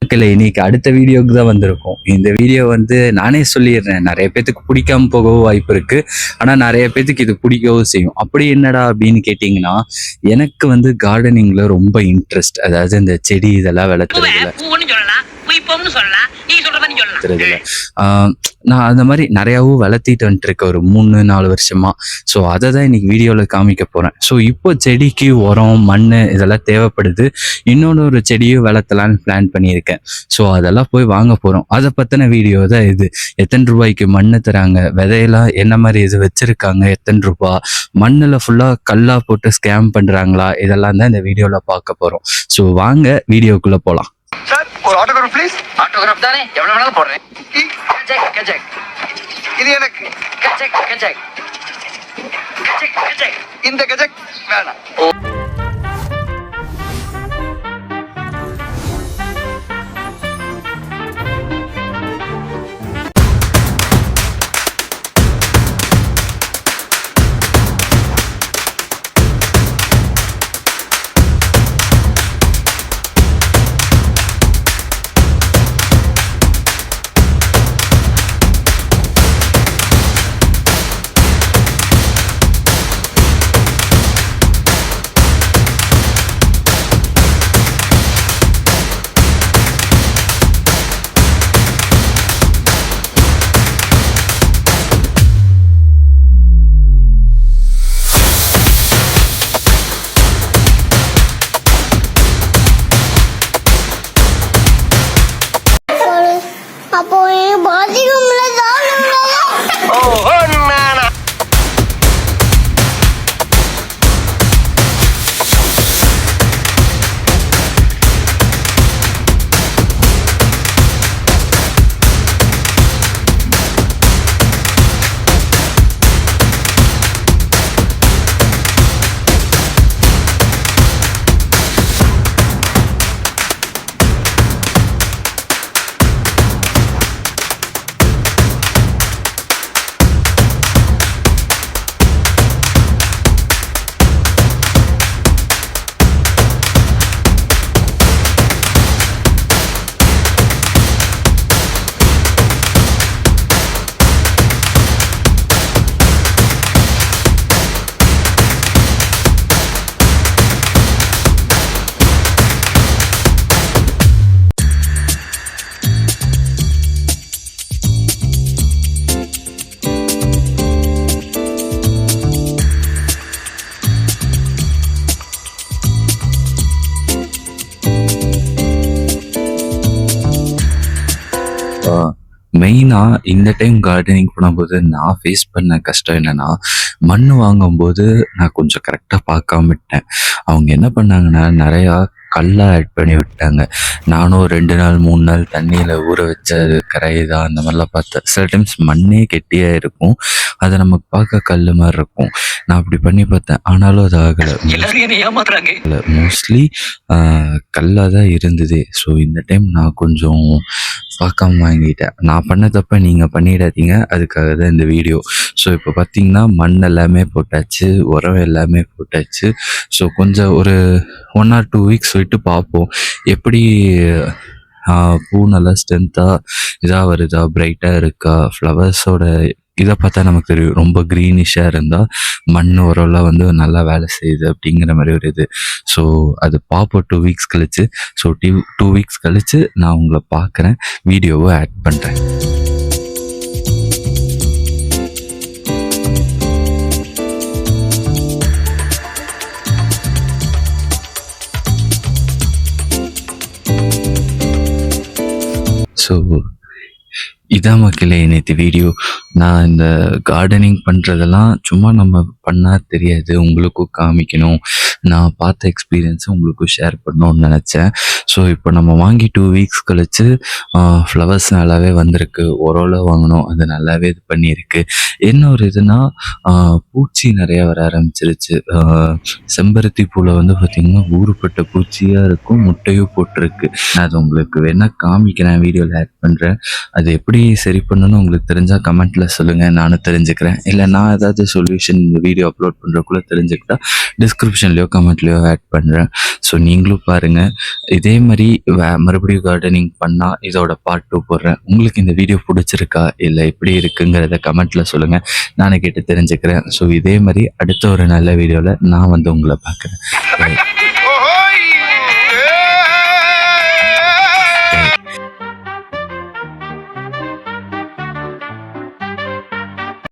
இன்னைக்கு அடுத்த வீடியோக்கு தான் வந்திருக்கோம். இந்த வீடியோ வந்து நானே சொல்லிடுறேன், நிறைய பேத்துக்கு பிடிக்காம போகவும் வாய்ப்பு இருக்கு. ஆனா நிறைய பேத்துக்கு இது பிடிக்கவும் செய்யும். அப்படி என்னடா அப்படின்னு கேட்டீங்கன்னா, எனக்கு வந்து கார்டனிங்ல ரொம்ப இன்ட்ரெஸ்ட். அதாவது இந்த செடி இதெல்லாம் வளர்த்துறதுல நான் அந்த மாதிரி நிறையாவும் வளர்த்திட்டு வந்துட்டுருக்கேன் ஒரு 3-4 வருஷமா. ஸோ அதை தான் இன்னைக்கு வீடியோவில் காமிக்க போகிறேன். ஸோ இப்போ செடிக்கு உரம், மண் இதெல்லாம் தேவைப்படுது. இன்னொன்று ஒரு செடியும் வளர்த்தலான்னு பிளான் பண்ணியிருக்கேன். ஸோ அதெல்லாம் போய் வாங்க போகிறோம். அதை பற்றின வீடியோ தான் இது. எத்தனை ரூபாய்க்கு மண் தராங்க, விதையெல்லாம் என்ன மாதிரி இது வச்சுருக்காங்க, எத்தனை ரூபா, மண்ணில் ஃபுல்லாக கல்லாக போட்டு ஸ்கேம் பண்ணுறாங்களா, இதெல்லாம் தான் இந்த வீடியோவில் பார்க்க போகிறோம். ஸோ வாங்க வீடியோக்குள்ளே போகலாம். சார் ஒரு ஆட்டோகிராஃப் ப்ளீஸ். ஆட்டோகிராஃப் தானே, எவ்வளவு வேணாலும் போடுறேன். கஜக் கஜக், இது எனக்கு. கஜக் கஜக் கஜக் கஜக், இந்த கஜக் வேணாம். மெயினாக இந்த டைம் கார்டனிங் பண்ணும்போது நான் ஃபேஸ் பண்ண கஷ்டம் என்னென்னா, மண் வாங்கும்போது நான் கொஞ்சம் கரெக்டாக பார்க்காம விட்டேன். அவங்க என்ன பண்ணாங்கன்னா, நிறையா கல்லாக ஆட் பண்ணி விட்டாங்க. நானும் 2 நாள் 3 நாள் தண்ணியில் ஊற வச்ச கரையுதா அந்த மாதிரிலாம் பார்த்தேன். சில டைம்ஸ் மண்ணே கெட்டியாக இருக்கும், அதை நமக்கு பார்க்க கல் மாதிரி இருக்கும். நான் அப்படி பண்ணி பார்த்தேன், ஆனாலும் அது ஆகலை. மோஸ்ட்லி கல்லாக தான் இருந்தது. ஸோ இந்த டைம் நான் கொஞ்சம் பார்க்காம வாங்கிட்டேன். நான் பண்ண தப்ப நீங்கள் பண்ணிடாதீங்க, அதுக்காக தான் இந்த வீடியோ. ஸோ இப்போ பார்த்தீங்கன்னா மண் எல்லாமே போட்டாச்சு, உரம் எல்லாமே போட்டாச்சு. ஸோ கொஞ்சம் ஒரு 1 or 2 வீக்ஸ் விட்டு பார்ப்போம் எப்படி பூ நல்லா ஸ்ட்ரென்த்தாக இதாக வருதா, பிரைட்டாக இருக்கா, ஃப்ளவர்ஸோட இதை பார்த்தா நமக்கு தெரியும். ரொம்ப க்ரீனிஷாக இருந்தால் மண் உரம்லாம் வந்து நல்லா வேலை செய்யுது அப்படிங்கிற மாதிரி ஒரு இது. ஸோ அது பார்ப்போம் 2 வீக்ஸ் கழிச்சு. ஸோ 2 வீக்ஸ் கழிச்சு நான் உங்களை பார்க்குறேன், வீடியோவை ஆட் பண்ணுறேன். ஸோ இதான் மக்களே நேற்று வீடியோ. நான் இந்த கார்டனிங் பண்ணுறதெல்லாம் சும்மா நம்ம பண்ணால் தெரியாது, உங்களுக்கும் காமிக்கணும், நான் பார்த்த எக்ஸ்பீரியன்ஸை உங்களுக்கும் ஷேர் பண்ணணும்னு நினச்சேன். ஸோ இப்போ நம்ம வாங்கி 2 வீக்ஸ் கழிச்சு ஃப்ளவர்ஸ் நல்லாவே வந்திருக்கு. உரம்லாம் வாங்கினோம், அது நல்லாவே இது பண்ணியிருக்கு. என்ன ஒரு இதுனா பூச்சி நிறையா வர ஆரம்பிச்சிருச்சு. செம்பருத்தி பூவில் வந்து பார்த்திங்கன்னா ஊறுப்பட்ட பூச்சியாக இருக்கும், முட்டையும் போட்டிருக்கு. நான் அது உங்களுக்கு வேணால் காமிக்கிறேன், வீடியோவில் ஆட் பண்ணுறேன். அது எப்படி எப்படி சரி பண்ணணும்னு உங்களுக்கு தெரிஞ்சால் கமெண்ட்டில் சொல்லுங்கள், நானும் தெரிஞ்சுக்கிறேன். இல்லை நான் ஏதாவது சொல்யூஷன் இந்த வீடியோ அப்லோட் பண்ணுறக்குள்ளே தெரிஞ்சுக்கிட்டா டிஸ்கிரிப்ஷன்லேயோ கமெண்ட்லேயோ ஆட் பண்ணுறேன். ஸோ நீங்களும் பாருங்கள். இதே மாதிரி மறுபடியும் கார்டனிங் பண்ணால் இதோட பார்ட் 2 போடுறேன். உங்களுக்கு இந்த வீடியோ பிடிச்சிருக்கா இல்லை எப்படி இருக்குங்கிறத கமெண்ட்டில் சொல்லுங்கள், நானே கேட்டு தெரிஞ்சுக்கிறேன். ஸோ இதே மாதிரி அடுத்த ஒரு நல்ல வீடியோவில் நான் வந்து உங்களை பார்க்குறேன்.